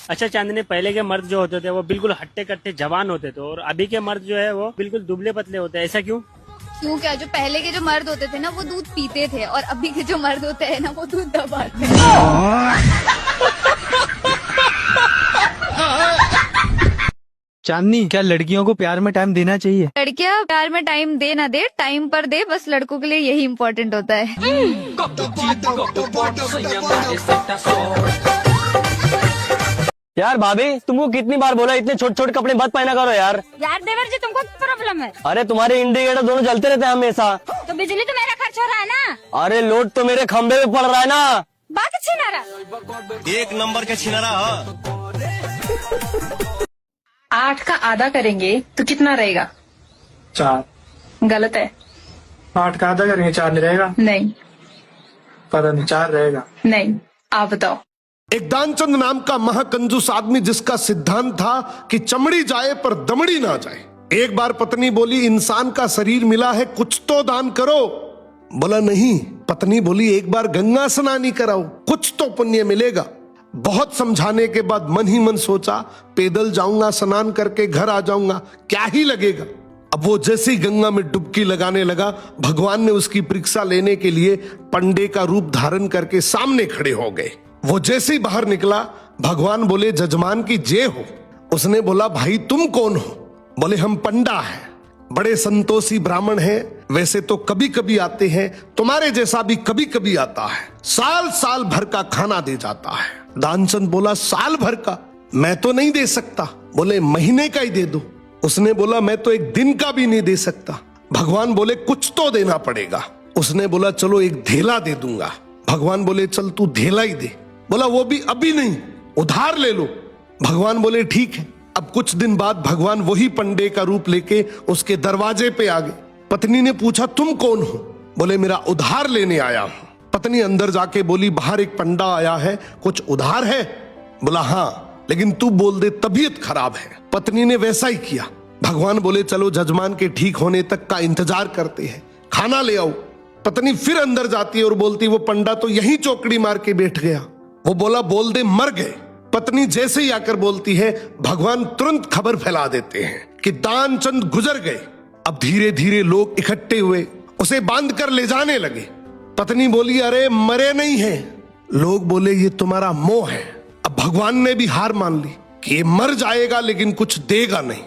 अच्छा चांदनी, पहले के मर्द जो होते थे वो बिल्कुल हट्टे कट्टे जवान होते थे और अभी के मर्द जो है वो बिल्कुल दुबले पतले होते हैं, ऐसा क्यों? क्यों क्या, जो पहले के जो मर्द होते थे ना वो दूध पीते थे और अभी के जो मर्द होते हैं ना वो दूध दबाते हैं। चांदनी, क्या लड़कियों को प्यार में टाइम देना चाहिए? लड़कियां प्यार में टाइम दे ना दे, टाइम पर दे, बस लड़कों के लिए यही इम्पोर्टेंट होता है। यार भाभी, तुमको कितनी बार बोला इतने छोटे छोटे कपड़े मत पहना करो यार। यार देवर जी, तुमको क्या प्रॉब्लम है? अरे तुम्हारे इंडिकेटर दोनों जलते रहते हैं हमेशा। तो बिजली तो मेरा खर्च हो रहा है ना। अरे लोड तो मेरे खंबे पे पड़ रहा है ना। बात अच्छी ना रहा। एक नंबर के छिनारा। 8 का आधा करेंगे तो कितना रहेगा? 4। गलत है। 8 का आधा करेंगे 4 नहीं रहेगा? नहीं। पता नहीं, 4 रहेगा। नहीं, आप बताओ। एक दानचंद नाम का महाकंजूस आदमी जिसका सिद्धांत था कि चमड़ी जाए पर दमड़ी ना जाए। एक बार पत्नी बोली, इंसान का शरीर मिला है, कुछ तो दान करो। बोला नहीं। पत्नी बोली, एक बार गंगा स्नान ही कराओ, कुछ तो पुण्य मिलेगा। बहुत समझाने के बाद मन ही मन सोचा, पैदल जाऊंगा, स्नान करके घर आ जाऊंगा, क्या ही लगेगा। अब वो जैसे ही गंगा में डुबकी लगाने लगा, भगवान ने उसकी परीक्षा लेने के लिए पंडे का रूप धारण करके सामने खड़े हो गए। वो जैसे ही बाहर निकला, भगवान बोले, जजमान की जय हो। उसने बोला, भाई तुम कौन हो? बोले, हम पंडा हैं, बड़े संतोषी ब्राह्मण हैं, वैसे तो कभी कभी आते हैं, तुम्हारे जैसा भी कभी कभी आता है, साल साल भर का खाना दे जाता है। दानचंद बोला, साल भर का? मैं तो नहीं दे सकता। बोले, महीने का ही दे दो। उसने बोला, मैं तो एक दिन का भी नहीं दे सकता। भगवान बोले, कुछ तो देना पड़ेगा। उसने बोला, चलो एक धेला दे दूंगा। भगवान बोले, चल तू धेला ही दे। बोला, वो भी अभी नहीं, उधार ले लो। भगवान बोले, ठीक है। अब कुछ दिन बाद भगवान वही पंडे का रूप लेके उसके दरवाजे पे आ गए। पत्नी ने पूछा, तुम कौन हो? बोले, मेरा उधार लेने आया हूं। पत्नी अंदर जाके बोली, बाहर एक पंडा आया है, कुछ उधार है? बोला, हाँ, लेकिन तू बोल दे तबीयत खराब है। पत्नी ने वैसा ही किया। भगवान बोले, चलो जजमान के ठीक होने तक का इंतजार करते हैं, खाना ले आओ। पत्नी फिर अंदर जाती है और बोलती, वो पंडा तो यही चौकड़ी मार के बैठ गया। वो बोला, बोल दे मर गए। पत्नी जैसे ही आकर बोलती है, भगवान तुरंत खबर फैला देते हैं कि दानचंद गुजर गए। अब धीरे धीरे लोग इकट्ठे हुए, उसे बांध कर ले जाने लगे। पत्नी बोली, अरे मरे नहीं है। लोग बोले, ये तुम्हारा मोह है। अब भगवान ने भी हार मान ली कि ये मर जाएगा लेकिन कुछ देगा नहीं।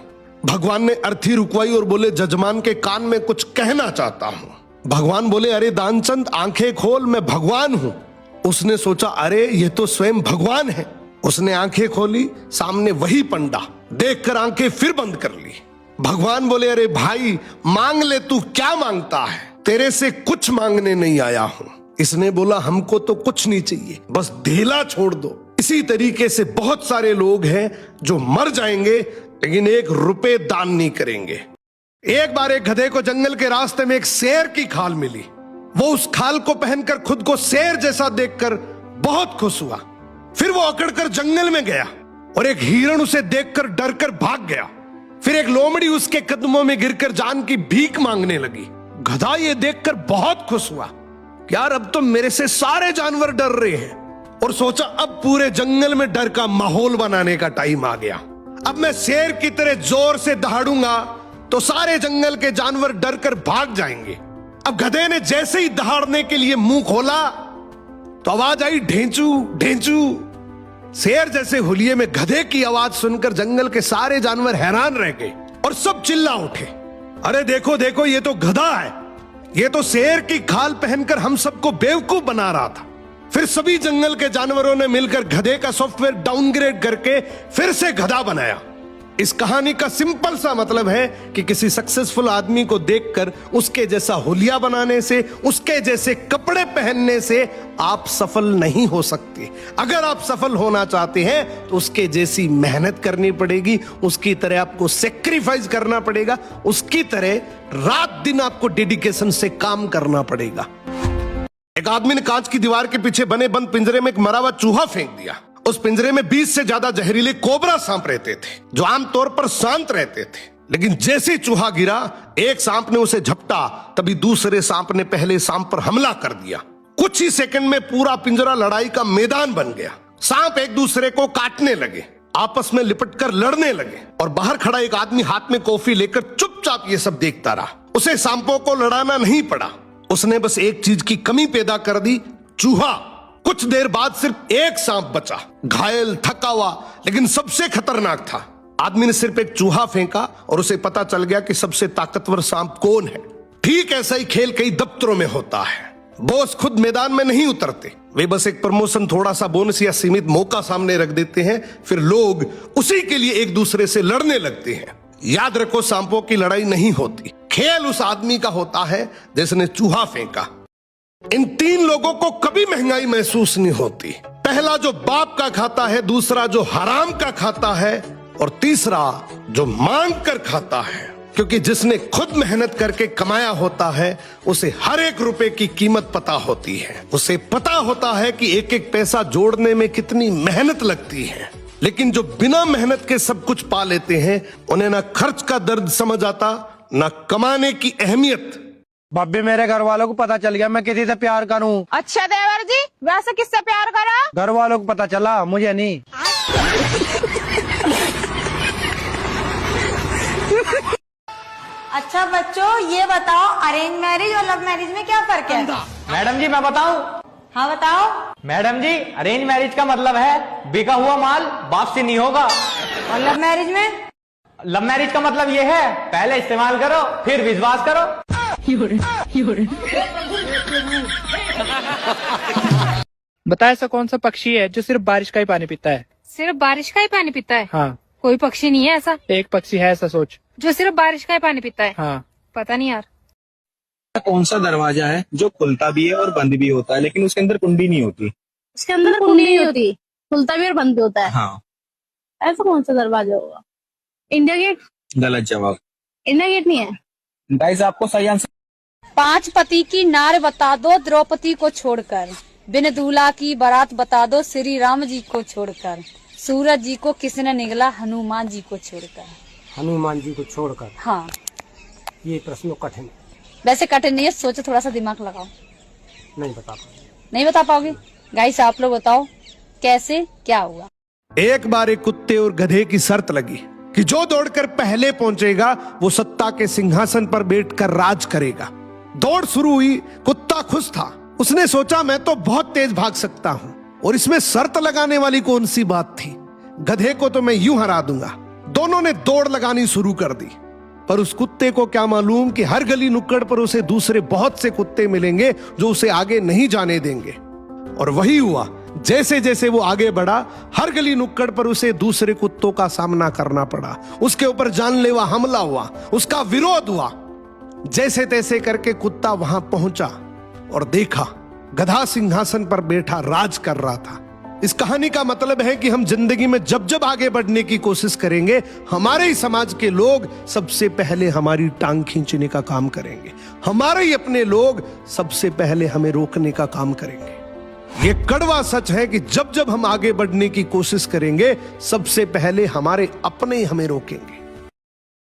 भगवान ने अर्थी रुकवाई और बोले, जजमान के कान में कुछ कहना चाहता हूं। भगवान बोले, अरे दानचंद आंखें खोल, मैं भगवान हूं। उसने सोचा, अरे ये तो स्वयं भगवान है। उसने आंखें खोली, सामने वही पंडा। देखकर आंखें फिर बंद कर ली। भगवान बोले, अरे भाई मांग ले, तू क्या मांगता है? तेरे से कुछ मांगने नहीं आया हूं। इसने बोला, हमको तो कुछ नहीं चाहिए, बस धेला छोड़ दो। इसी तरीके से बहुत सारे लोग हैं जो मर जाएंगे लेकिन 1 रुपए दान नहीं करेंगे। एक बार एक गधे को जंगल के रास्ते में एक शेर की खाल मिली। वो उस खाल को पहनकर खुद को शेर जैसा देखकर बहुत खुश हुआ। फिर वो अकड़कर जंगल में गया और एक हिरण उसे देखकर डरकर भाग गया। फिर एक लोमड़ी उसके कदमों में गिरकर जान की भीख मांगने लगी। गधा ये देखकर बहुत खुश हुआ, यार अब तो मेरे से सारे जानवर डर रहे हैं, और सोचा अब पूरे जंगल में डर का माहौल बनाने का टाइम आ गया। अब मैं शेर की तरह जोर से दहाड़ूंगा तो सारे जंगल के जानवर डर कर भाग जाएंगे। अब गधे ने जैसे ही दहाड़ने के लिए मुंह खोला तो आवाज आई, ढेंचू ढेंचू। शेर जैसे हुलिये में गधे की आवाज सुनकर जंगल के सारे जानवर हैरान रह गए और सब चिल्ला उठे, अरे देखो देखो, ये तो गधा है, ये तो शेर की खाल पहनकर हम सबको बेवकूफ बना रहा था। फिर सभी जंगल के जानवरों ने मिलकर गधे का सॉफ्टवेयर डाउनग्रेड करके फिर से गधा बनाया। इस कहानी का सिंपल सा मतलब है कि किसी सक्सेसफुल आदमी को देखकर उसके जैसा हुलिया बनाने से, उसके जैसे कपड़े पहनने से आप सफल नहीं हो सकते। अगर आप सफल होना चाहते हैं तो उसके जैसी मेहनत करनी पड़ेगी, उसकी तरह आपको सेक्रीफाइस करना पड़ेगा, उसकी तरह रात दिन आपको डेडिकेशन से काम करना पड़ेगा। एक आदमी ने कांच की दीवार के पीछे बने बंद पिंजरे में एक मरा हुआ चूहा फेंक दिया। उस पिंजरे में 20 से ज्यादा जहरीले कोबरा सांप रहते थे जो आमतौर पर शांत रहते थे। लेकिन जैसे चूहा गिरा, एक सांप ने उसे झपटा, तभी दूसरे सांप ने पहले सांप पर हमला कर दिया। कुछ ही सेकंड में पूरा पिंजरा लड़ाई का मैदान बन गया। सांप एक दूसरे को काटने लगे, आपस में लिपटकर लड़ने लगे और बाहर खड़ा एक आदमी हाथ में कॉफी लेकर चुपचाप ये सब देखता रहा। उसे सांपों को लड़ाना नहीं पड़ा, उसने बस एक चीज की कमी पैदा कर दी, चूहा। कुछ देर बाद सिर्फ एक सांप बचा, घायल, थका हुआ, लेकिन सबसे खतरनाक था। आदमी ने सिर्फ एक चूहा फेंका और उसे पता चल गया कि सबसे ताकतवर सांप कौन है। ठीक ऐसा ही खेल कई दफ्तरों में होता है। बॉस खुद मैदान में नहीं उतरते, वे बस एक प्रमोशन, थोड़ा सा बोनस या सीमित मौका सामने रख देते हैं, फिर लोग उसी के लिए एक दूसरे से लड़ने लगते हैं। याद रखो, सांपों की लड़ाई नहीं होती, खेल उस आदमी का होता है जिसने चूहा फेंका। इन तीन लोगों को कभी महंगाई महसूस नहीं होती। पहला जो बाप का खाता है, दूसरा जो हराम का खाता है और तीसरा जो मांग कर खाता है। क्योंकि जिसने खुद मेहनत करके कमाया होता है उसे हर एक रुपए की कीमत पता होती है। उसे पता होता है कि एक एक पैसा जोड़ने में कितनी मेहनत लगती है। लेकिन जो बिना मेहनत के सब कुछ पा लेते हैं, उन्हें ना खर्च का दर्द समझ आता, ना कमाने की अहमियत। भाभी, मेरे घर वालों को पता चल गया मैं किसी से प्यार करूं। अच्छा देवर जी, वैसे किससे प्यार करा? घर वालों को पता चला, मुझे नहीं। अच्छा बच्चों, ये बताओ अरेंज मैरिज और लव मैरिज में क्या फर्क है? मैडम जी मैं बताऊं? हाँ बताओ। मैडम जी, अरेंज मैरिज का मतलब है बिका हुआ माल वापसी नहीं होगा। और लव मैरिज में? लव मैरिज का मतलब ये है, पहले इस्तेमाल करो फिर विश्वास करो। बता, ऐसा कौन सा पक्षी है जो सिर्फ बारिश का ही पानी पीता है? सिर्फ बारिश का ही पानी पीता है? हाँ। कोई पक्षी नहीं है ऐसा एक पक्षी है, ऐसा सोच। जो सिर्फ बारिश का ही पानी पीता है? हाँ। पता नहीं यार। कौन सा दरवाजा है जो खुलता भी है और बंद भी होता है, लेकिन उसके अंदर कुंडी नहीं होती? उसके अंदर कुंडी नहीं होती, खुलता भी और बंद भी होता है। हाँ। ऐसा कौन सा दरवाजा होगा? India Gate? गलत जवाब। इंडिया गेट नहीं है। गाइस, आपको सही आंसर। 5 पति की नार बता दो द्रौपदी को छोड़कर, बिन दूल्हा की बारात बता दो श्री राम जी को छोड़कर, सूरज जी को किसने निगला हनुमान जी को छोड़कर? हनुमान जी को छोड़कर? हाँ। ये प्रश्न कठिन, वैसे कठिन नहीं है, सोचो, थोड़ा सा दिमाग लगाओ। नहीं बता पाओगे। नहीं बता पाओगे? गाइस आप लोग बताओ कैसे, क्या हुआ? एक बार एक कुत्ते और गधे की शर्त लगी कि जो दौड़कर पहले पहुंचेगा वो सत्ता के सिंहासन पर बैठकर राज करेगा। दौड़ शुरू हुई, कुत्ता खुश था। उसने सोचा मैं तो बहुत तेज भाग सकता हूं और इसमें शर्त लगाने वाली कौन सी बात थी, गधे को तो मैं यूं हरा दूंगा। दोनों ने दौड़ लगानी शुरू कर दी, पर उस कुत्ते को क्या मालूम कि हर गली नुक्कड़ पर उसे दूसरे बहुत से कुत्ते मिलेंगे जो उसे आगे नहीं जाने देंगे। और वही हुआ, जैसे जैसे वो आगे बढ़ा, हर गली नुक्कड़ पर उसे दूसरे कुत्तों का सामना करना पड़ा। उसके ऊपर जानलेवा हमला हुआ, उसका विरोध हुआ। जैसे तैसे करके कुत्ता वहां पहुंचा और देखा गधा सिंहासन पर बैठा राज कर रहा था। इस कहानी का मतलब है कि हम जिंदगी में जब जब आगे बढ़ने की कोशिश करेंगे, हमारे ही समाज के लोग सबसे पहले हमारी टांग खींचने का काम करेंगे। हमारे ही अपने लोग सबसे पहले हमें रोकने का काम करेंगे। ये कड़वा सच है कि जब जब हम आगे बढ़ने की कोशिश करेंगे, सबसे पहले हमारे अपने ही हमें रोकेंगे।